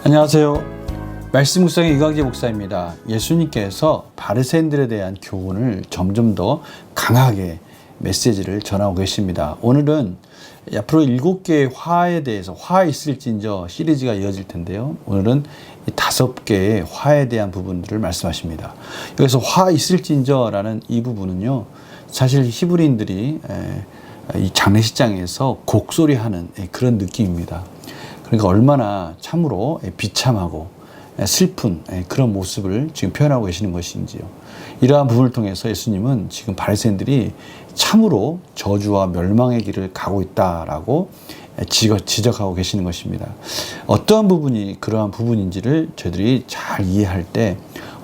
안녕하세요. 말씀 묵상의 이광재 목사입니다. 예수님께서 바리새인들에 대한 교훈을 점점 더 강하게 메시지를 전하고 계십니다. 오늘은 앞으로 7개의 화에 대해서 화 있을진저 시리즈가 이어질 텐데요. 오늘은 5개의 화에 대한 부분들을 말씀하십니다. 여기서 화 있을진저라는 이 부분은요, 사실 히브리인들이 이 장례식장에서 곡소리하는 그런 느낌입니다. 그러니까 얼마나 참으로 비참하고 슬픈 그런 모습을 지금 표현하고 계시는 것인지요. 이러한 부분을 통해서 예수님은 지금 바리새인들이 참으로 저주와 멸망의 길을 가고 있다라고 지적하고 계시는 것입니다. 어떠한 부분이 그러한 부분인지를 저희들이 잘 이해할 때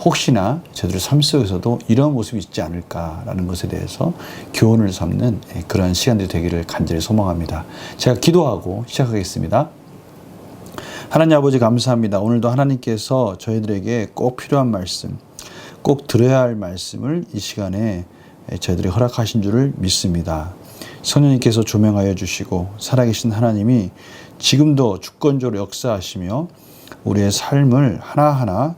혹시나 저희들 삶 속에서도 이런 모습이 있지 않을까라는 것에 대해서 교훈을 삼는 그런 시간들이 되기를 간절히 소망합니다. 제가 기도하고 시작하겠습니다. 하나님 아버지 감사합니다. 오늘도 하나님께서 저희들에게 꼭 필요한 말씀, 꼭 들어야 할 말씀을 이 시간에 저희들이 허락하신 줄을 믿습니다. 성령님께서 조명하여 주시고 살아계신 하나님이 지금도 주권적으로 역사하시며 우리의 삶을 하나하나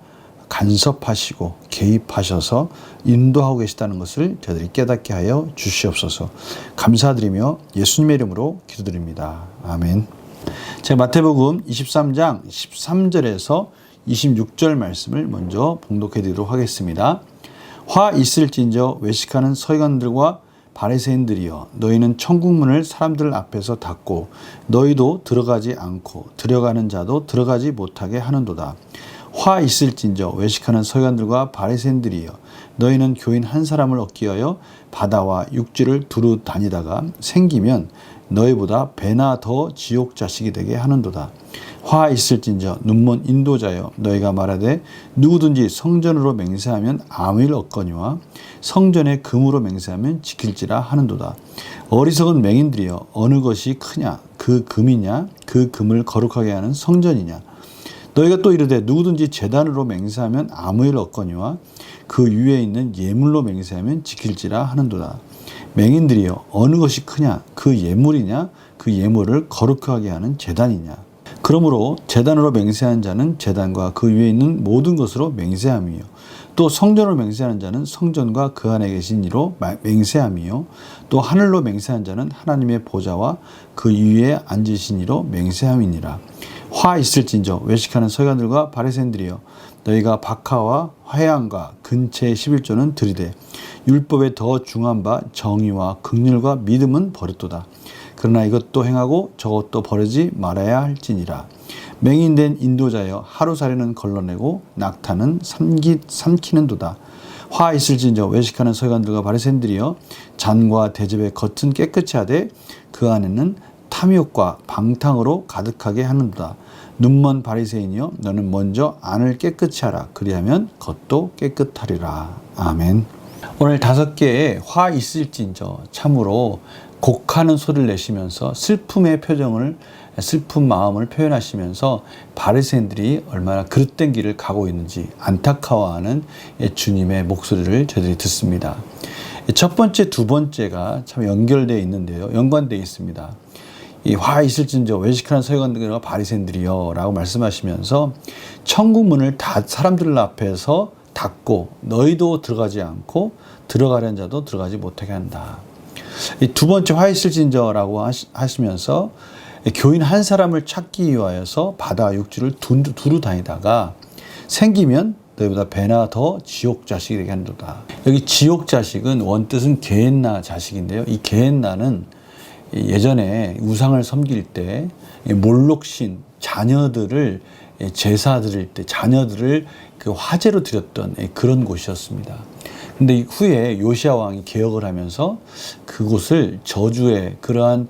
간섭하시고 개입하셔서 인도하고 계시다는 것을 저희들이 깨닫게 하여 주시옵소서. 감사드리며 예수님의 이름으로 기도드립니다. 아멘. 제가 마태복음 23장 13절에서 26절 말씀을 먼저 봉독해 드리도록 하겠습니다. 화 있을진저 외식하는 서기관들과 바리새인들이여, 너희는 천국문을 사람들 앞에서 닫고 너희도 들어가지 않고 들어가는 자도 들어가지 못하게 하는도다. 화 있을진저 외식하는 서기관들과 바리새인들이여, 너희는 교인 한 사람을 얻기 위하여 바다와 육지를 두루 다니다가 생기면 너희보다 배나 더 지옥 자식이 되게 하는도다. 화 있을진저 눈먼 인도자여, 너희가 말하되 누구든지 성전으로 맹세하면 아무 일 없거니와 성전에 금으로 맹세하면 지킬지라 하는도다. 어리석은 맹인들이여, 어느 것이 크냐? 그 금이냐? 그 금을 거룩하게 하는 성전이냐? 너희가 또 이르되 누구든지 제단으로 맹세하면 아무 일 없거니와 그 위에 있는 예물로 맹세하면 지킬지라 하는도다. 맹인들이여, 어느 것이 크냐? 그 예물이냐? 그 예물을 거룩하게 하는 제단이냐? 그러므로 제단으로 맹세하는 자는 제단과 그 위에 있는 모든 것으로 맹세함이요, 또 성전으로 맹세하는 자는 성전과 그 안에 계신 이로 맹세함이요, 또 하늘로 맹세하는 자는 하나님의 보좌와 그 위에 앉으신 이로 맹세함이니라. 화 있을진저 외식하는 서기관들과 바리새인들이여, 너희가 박하와 화양과 근체의 11조는 들이되 율법에 더 중한 바 정의와 긍휼과 믿음은 버렸도다. 그러나 이것도 행하고 저것도 버리지 말아야 할지니라. 맹인된 인도자여, 하루살이는 걸러내고 낙타는 삼키는도다. 화 있을진저 외식하는 서기관들과 바리새인들이여, 잔과 대접의 겉은 깨끗이 하되 그 안에는 탐욕과 방탕으로 가득하게 하는도다. 눈먼 바리새인이여, 너는 먼저 안을 깨끗이 하라. 그리하면 겉도 깨끗하리라. 아멘. 오늘 5개의 화 있을진저, 참으로 곡하는 소리를 내시면서 슬픔의 표정을, 슬픈 마음을 표현하시면서 바리새인들이 얼마나 그릇된 길을 가고 있는지 안타까워하는 주님의 목소리를 저희들이 듣습니다. 첫 번째, 두 번째가 참 연결되어 있는데요, 연관되어 있습니다. 이 화 있을진저 외식하는 서기관들과 바리새인들이여 라고 말씀하시면서 천국 문을 다 사람들 앞에서 닫고 너희도 들어가지 않고 들어가려는 자도 들어가지 못하게 한다. 이 두 번째 화 있을진저라고 하시면서 교인 한 사람을 찾기 위하여서 바다 육지를 두루 다니다가 생기면 너희보다 배나 더 지옥 자식이 되게 한도다. 여기 지옥 자식은 원뜻은 게헨나 자식인데요, 이 게헨나는 예전에 우상을 섬길 때 몰록신 자녀들을 제사 드릴 때 자녀들을 그 화제로 드렸던 그런 곳이었습니다. 근데 후에 요시야 왕이 개혁을 하면서 그곳을 저주의 그러한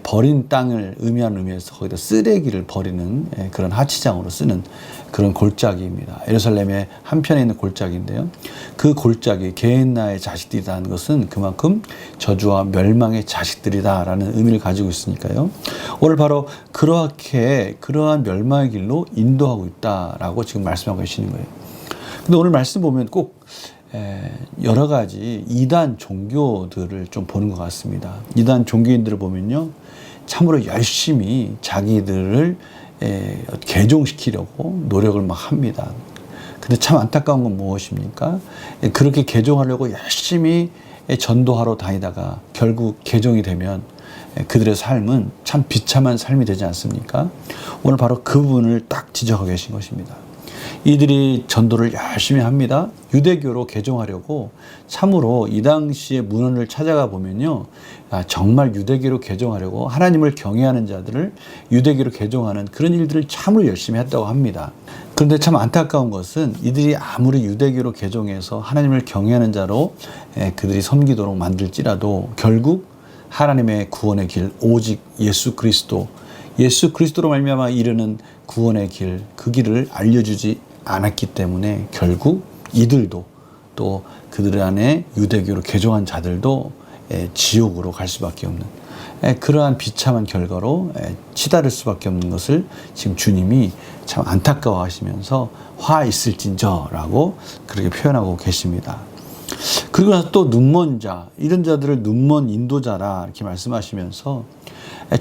버린 땅을 의미하는 의미에서 거기다 쓰레기를 버리는 그런 하치장으로 쓰는 그런 골짜기입니다. 예루살렘의 한편에 있는 골짜기인데요, 그 골짜기 게헨나의 자식들이라는 것은 그만큼 저주와 멸망의 자식들이다라는 의미를 가지고 있으니까요, 오늘 바로 그렇게 그러한 멸망의 길로 인도하고 있다라고 지금 말씀하고 계시는 거예요. 근데 오늘 말씀 보면 꼭 여러 가지 이단 종교들을 좀 보는 것 같습니다. 이단 종교인들을 보면요, 참으로 열심히 자기들을 개종시키려고 노력을 막 합니다. 근데 참 안타까운 건 무엇입니까? 그렇게 개종하려고 열심히 전도하러 다니다가 결국 개종이 되면 그들의 삶은 참 비참한 삶이 되지 않습니까? 오늘 바로 그 부분을 딱 지적하고 계신 것입니다. 이들이 전도를 열심히 합니다. 유대교로 개종하려고 참으로 이 당시의 문헌을 찾아가 보면요. 정말 유대교로 개종하려고 하나님을 경외하는 자들을 유대교로 개종하는 그런 일들을 참으로 열심히 했다고 합니다. 그런데 참 안타까운 것은 이들이 아무리 유대교로 개종해서 하나님을 경외하는 자로 그들이 섬기도록 만들지라도 결국 하나님의 구원의 길, 오직 예수 그리스도로 말미암아 이르는 구원의 길, 그 길을 알려주지 않았기 때문에 결국 이들도 또 그들 안에 유대교로 개종한 자들도 지옥으로 갈 수밖에 없는 그러한 비참한 결과로 치달을 수밖에 없는 것을 지금 주님이 참 안타까워하시면서 화 있을진저라고 그렇게 표현하고 계십니다. 그리고 나서 또 눈먼 자, 이런 자들을 눈먼 인도자라 이렇게 말씀하시면서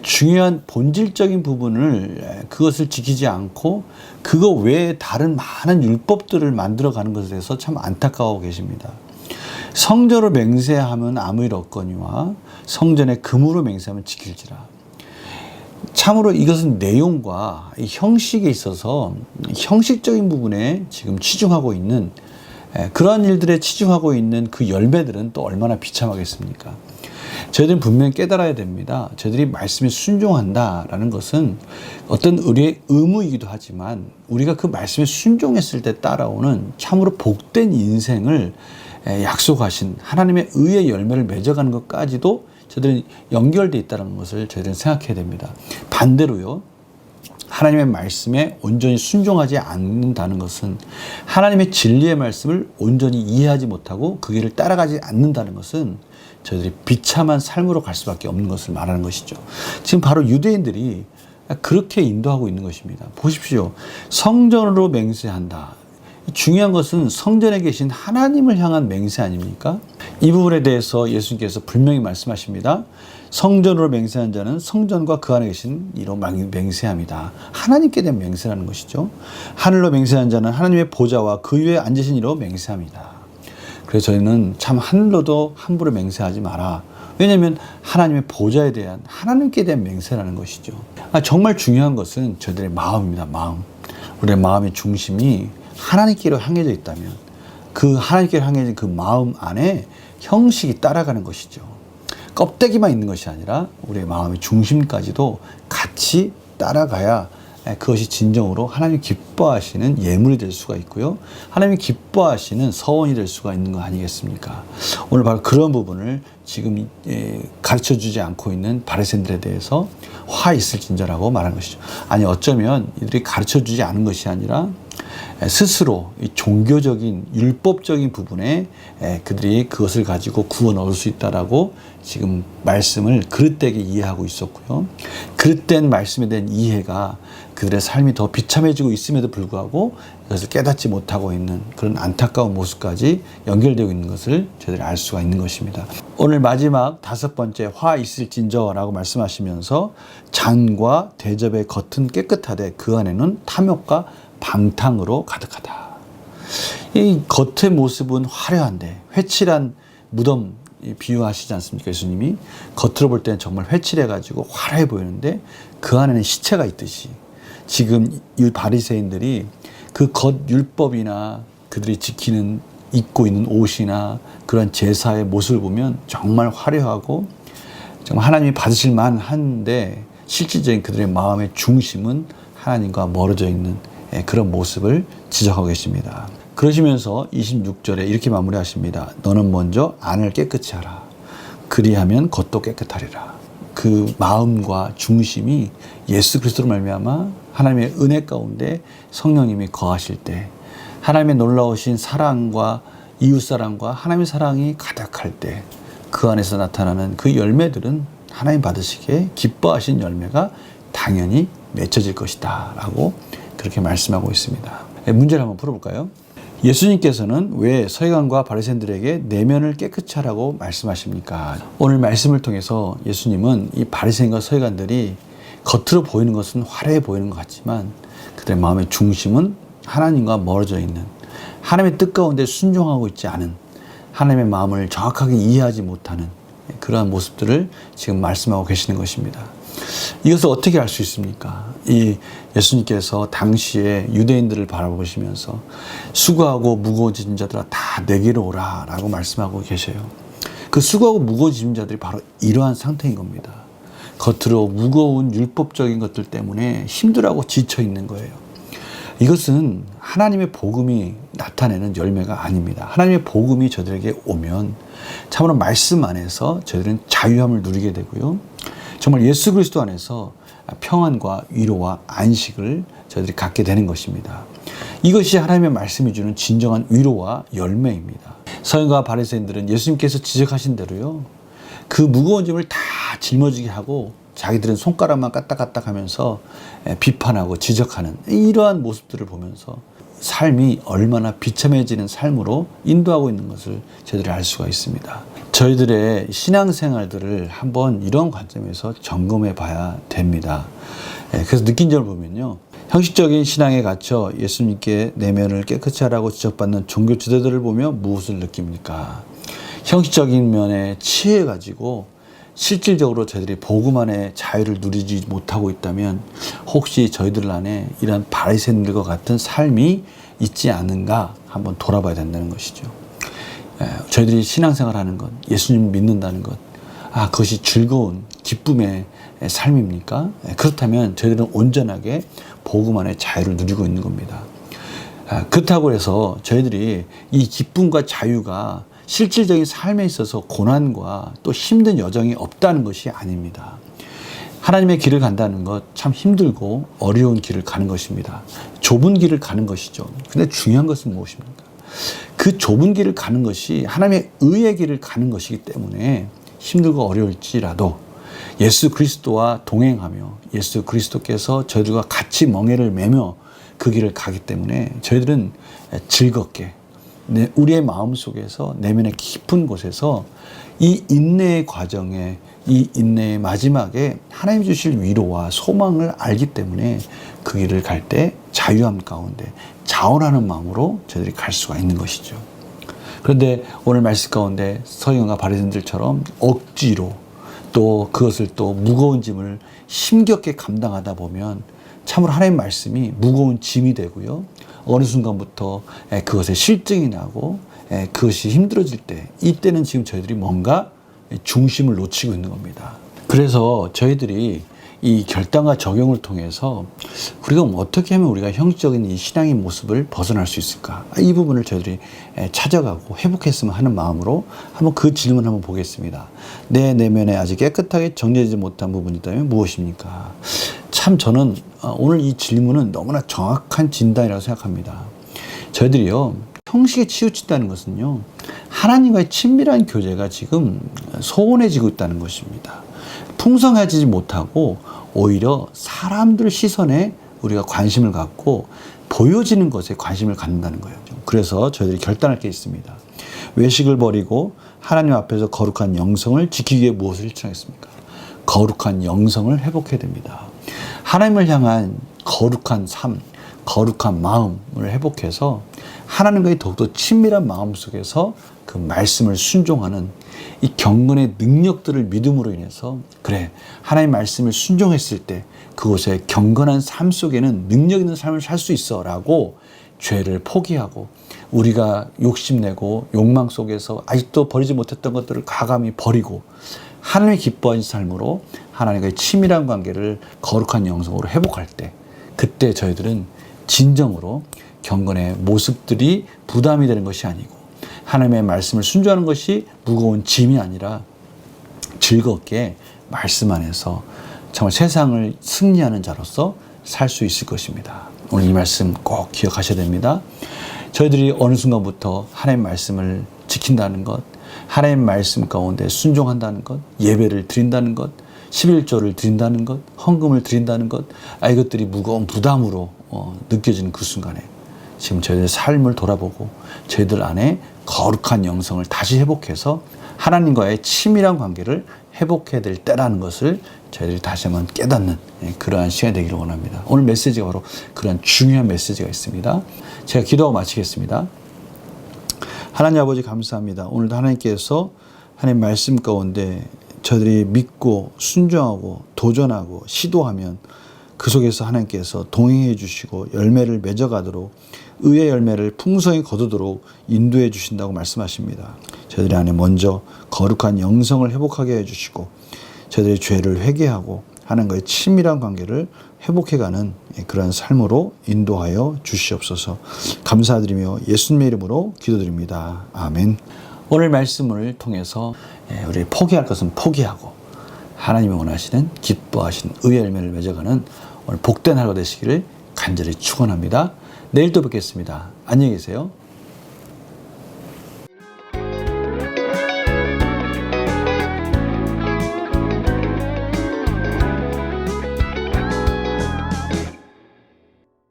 중요한 본질적인 부분을 그것을 지키지 않고 그거 외에 다른 많은 율법들을 만들어가는 것에 대해서 참 안타까워 계십니다. 성전으로 맹세하면 아무 일 없거니와 성전에 금으로 맹세하면 지킬지라. 참으로 이것은 내용과 형식에 있어서 형식적인 부분에 지금 치중하고 있는 그러한 일들에 치중하고 있는 그 열매들은 또 얼마나 비참하겠습니까? 저희들은 분명히 깨달아야 됩니다. 저희들이 말씀에 순종한다라는 것은 어떤 우리의 의무이기도 하지만 우리가 그 말씀에 순종했을 때 따라오는 참으로 복된 인생을 약속하신 하나님의 의의 열매를 맺어가는 것까지도 저희들은 연결되어 있다는 것을 저희들은 생각해야 됩니다. 반대로요. 하나님의 말씀에 온전히 순종하지 않는다는 것은 하나님의 진리의 말씀을 온전히 이해하지 못하고 그 길을 따라가지 않는다는 것은 저희들이 비참한 삶으로 갈 수밖에 없는 것을 말하는 것이죠. 지금 바로 유대인들이 그렇게 인도하고 있는 것입니다. 보십시오. 성전으로 맹세한다. 중요한 것은 성전에 계신 하나님을 향한 맹세 아닙니까? 이 부분에 대해서 예수님께서 분명히 말씀하십니다. 성전으로 맹세한 자는 성전과 그 안에 계신 이로 맹세합니다. 하나님께 대한 맹세라는 것이죠. 하늘로 맹세한 자는 하나님의 보좌와 그 위에 앉으신 이로 맹세합니다. 그래서 저희는 참 하늘로도 함부로 맹세하지 마라. 왜냐하면 하나님의 보좌에 대한 하나님께 대한 맹세라는 것이죠. 정말 중요한 것은 저희들의 마음입니다. 마음. 우리의 마음의 중심이 하나님께로 향해져 있다면 그 하나님께로 향해진 그 마음 안에 형식이 따라가는 것이죠. 껍데기만 있는 것이 아니라 우리의 마음의 중심까지도 같이 따라가야 그것이 진정으로 하나님이 기뻐하시는 예물이 될 수가 있고요. 하나님이 기뻐하시는 서원이 될 수가 있는 거 아니겠습니까? 오늘 바로 그런 부분을 지금 가르쳐주지 않고 있는 바리새인들에 대해서 화 있을진저라고 말하는 것이죠. 아니 어쩌면 이들이 가르쳐주지 않은 것이 아니라 스스로 이 종교적인 율법적인 부분에 그들이 그것을 가지고 구원 얻을 수 있다라고 지금 말씀을 그릇되게 이해하고 있었고요. 그릇된 말씀에 대한 이해가 그들의 삶이 더 비참해지고 있음에도 불구하고 그것을 깨닫지 못하고 있는 그런 안타까운 모습까지 연결되고 있는 것을 저희들이 알 수가 있는 것입니다. 오늘 마지막 5번째 화 있을진저라고 말씀하시면서 잔과 대접의 겉은 깨끗하되 그 안에는 탐욕과 방탕으로 가득하다. 이 겉의 모습은 화려한데 회칠한 무덤 비유하시지 않습니까? 예수님이 겉으로 볼 때는 정말 회칠해가지고 화려해 보이는데 그 안에는 시체가 있듯이 지금 이 바리새인들이 그 겉 율법이나 그들이 지키는 입고 있는 옷이나 그런 제사의 모습을 보면 정말 화려하고 정말 하나님이 받으실 만한데 실질적인 그들의 마음의 중심은 하나님과 멀어져 있는 그런 모습을 지적하고 계십니다. 그러시면서 26절에 이렇게 마무리하십니다. 너는 먼저 안을 깨끗이 하라. 그리하면 겉도 깨끗하리라. 그 마음과 중심이 예수 그리스도로 말미암아 하나님의 은혜 가운데 성령님이 거하실 때 하나님의 놀라우신 사랑과 이웃사랑과 하나님의 사랑이 가득할 때 그 안에서 나타나는 그 열매들은 하나님 받으시기에 기뻐하신 열매가 당연히 맺혀질 것이다 라고 그렇게 말씀하고 있습니다. 문제를 한번 풀어볼까요? 예수님께서는 왜 서기관과 바리새인들에게 내면을 깨끗이 하라고 말씀하십니까? 오늘 말씀을 통해서 예수님은 이 바리새인과 서기관들이 겉으로 보이는 것은 화려해 보이는 것 같지만 그들의 마음의 중심은 하나님과 멀어져 있는, 하나님의 뜻 가운데 순종하고 있지 않은, 하나님의 마음을 정확하게 이해하지 못하는 그러한 모습들을 지금 말씀하고 계시는 것입니다. 이것을 어떻게 알 수 있습니까? 이 예수님께서 당시에 유대인들을 바라보시면서 수고하고 무거워진 자들아 다 내게로 오라 라고 말씀하고 계셔요. 그 수고하고 무거워진 자들이 바로 이러한 상태인 겁니다. 겉으로 무거운 율법적인 것들 때문에 힘들어하고 지쳐 있는 거예요. 이것은 하나님의 복음이 나타내는 열매가 아닙니다. 하나님의 복음이 저들에게 오면 참으로 말씀 안에서 저희들은 자유함을 누리게 되고요. 정말 예수 그리스도 안에서 평안과 위로와 안식을 저희들이 갖게 되는 것입니다. 이것이 하나님의 말씀이 주는 진정한 위로와 열매입니다. 서기관과 바리새인들은 예수님께서 지적하신 대로요, 그 무거운 짐을 다 짊어지게 하고 자기들은 손가락만 까딱까딱 하면서 비판하고 지적하는 이러한 모습들을 보면서 삶이 얼마나 비참해지는 삶으로 인도하고 있는 것을 저희들이 알 수가 있습니다. 저희들의 신앙생활들을 한번 이런 관점에서 점검해 봐야 됩니다. 그래서 느낀 점을 보면요, 형식적인 신앙에 갇혀 예수님께 내면을 깨끗이 하라고 지적받는 종교 지도자들을 보며 무엇을 느낍니까? 형식적인 면에 취해가지고 실질적으로 저희들이 복음 안에 자유를 누리지 못하고 있다면 혹시 저희들 안에 이런 바리새인들과 같은 삶이 있지 않은가 한번 돌아봐야 된다는 것이죠. 저희들이 신앙생활하는 것, 예수님 믿는다는 것, 그것이 즐거운 기쁨의 삶입니까? 그렇다면 저희들은 온전하게 복음 안에 자유를 누리고 있는 겁니다. 그렇다고 해서 저희들이 이 기쁨과 자유가 실질적인 삶에 있어서 고난과 또 힘든 여정이 없다는 것이 아닙니다. 하나님의 길을 간다는 것 참 힘들고 어려운 길을 가는 것입니다. 좁은 길을 가는 것이죠. 근데 중요한 것은 무엇입니까? 그 좁은 길을 가는 것이 하나님의 의의 길을 가는 것이기 때문에 힘들고 어려울지라도 예수 그리스도와 동행하며 예수 그리스도께서 저희들과 같이 멍에를 매며 그 길을 가기 때문에 저희들은 즐겁게 우리의 마음 속에서 내면의 깊은 곳에서 이 인내의 과정에, 이 인내의 마지막에 하나님 주실 위로와 소망을 알기 때문에 그 길을 갈 때 자유함 가운데 자원하는 마음으로 저희들이 갈 수가 있는 것이죠. 그런데 오늘 말씀 가운데 서기관과 바리새인들처럼 억지로 또 그것을 또 무거운 짐을 힘겹게 감당하다 보면 참으로 하나님의 말씀이 무거운 짐이 되고요. 어느 순간부터 그것에 실증이 나고 그것이 힘들어질 때, 이때는 지금 저희들이 뭔가 중심을 놓치고 있는 겁니다. 그래서 저희들이 이 결단과 적용을 통해서 우리가 어떻게 하면 우리가 형식적인 이 신앙의 모습을 벗어날 수 있을까? 이 부분을 저희들이 찾아가고 회복했으면 하는 마음으로 한번 그 질문 한번 보겠습니다. 내 내면에 아직 깨끗하게 정리되지 못한 부분이 있다면 무엇입니까? 참 저는 오늘 이 질문은 너무나 정확한 진단이라고 생각합니다. 저희들이요, 형식에 치우친다는 것은요, 하나님과의 친밀한 교제가 지금 소원해지고 있다는 것입니다. 풍성해지지 못하고 오히려 사람들 시선에 우리가 관심을 갖고 보여지는 것에 관심을 갖는다는 거예요. 그래서 저희들이 결단할 게 있습니다. 외식을 버리고 하나님 앞에서 거룩한 영성을 지키기 위해 무엇을 실천하겠습니까? 거룩한 영성을 회복해야 됩니다. 하나님을 향한 거룩한 삶, 거룩한 마음을 회복해서 하나님과의 더욱더 친밀한 마음 속에서 그 말씀을 순종하는 이 경건의 능력들을 믿음으로 인해서, 그래, 하나님의 말씀을 순종했을 때 그곳에 경건한 삶 속에는 능력 있는 삶을 살 수 있어 라고 죄를 포기하고 우리가 욕심내고 욕망 속에서 아직도 버리지 못했던 것들을 과감히 버리고 하나님의 기뻐하는 삶으로 하나님과의 친밀한 관계를 거룩한 영성으로 회복할 때, 그때 저희들은 진정으로 경건의 모습들이 부담이 되는 것이 아니고 하나님의 말씀을 순종하는 것이 무거운 짐이 아니라 즐겁게 말씀 안에서 정말 세상을 승리하는 자로서 살 수 있을 것입니다. 오늘 이 말씀 꼭 기억하셔야 됩니다. 저희들이 어느 순간부터 하나님의 말씀을 지킨다는 것, 하나님의 말씀 가운데 순종한다는 것, 예배를 드린다는 것, 11조를 드린다는 것, 헌금을 드린다는 것, 이것들이 무거운 부담으로 느껴지는 그 순간에 지금 저희들의 삶을 돌아보고 저희들 안에 거룩한 영성을 다시 회복해서 하나님과의 친밀한 관계를 회복해야 될 때라는 것을 저희들이 다시 한번 깨닫는 그러한 시간이 되기를 원합니다. 오늘 메시지가 바로 그런 중요한 메시지가 있습니다. 제가 기도하고 마치겠습니다. 하나님 아버지 감사합니다. 오늘도 하나님께서 하나님 말씀 가운데 저들이 믿고 순종하고 도전하고 시도하면 그 속에서 하나님께서 동행해 주시고 열매를 맺어가도록 의의 열매를 풍성히 거두도록 인도해 주신다고 말씀하십니다. 저희들 안에 먼저 거룩한 영성을 회복하게 해주시고 저희들의 죄를 회개하고 하나님과의 친밀한 관계를 회복해가는 그런 삶으로 인도하여 주시옵소서. 감사드리며 예수님의 이름으로 기도드립니다. 아멘. 오늘 말씀을 통해서 우리 포기할 것은 포기하고 하나님이 원하시는 기뻐하시는 의의 열매를 맺어가는 오늘 복된 하루가 되시기를 간절히 축원합니다. 내일 또 뵙겠습니다. 안녕히 계세요.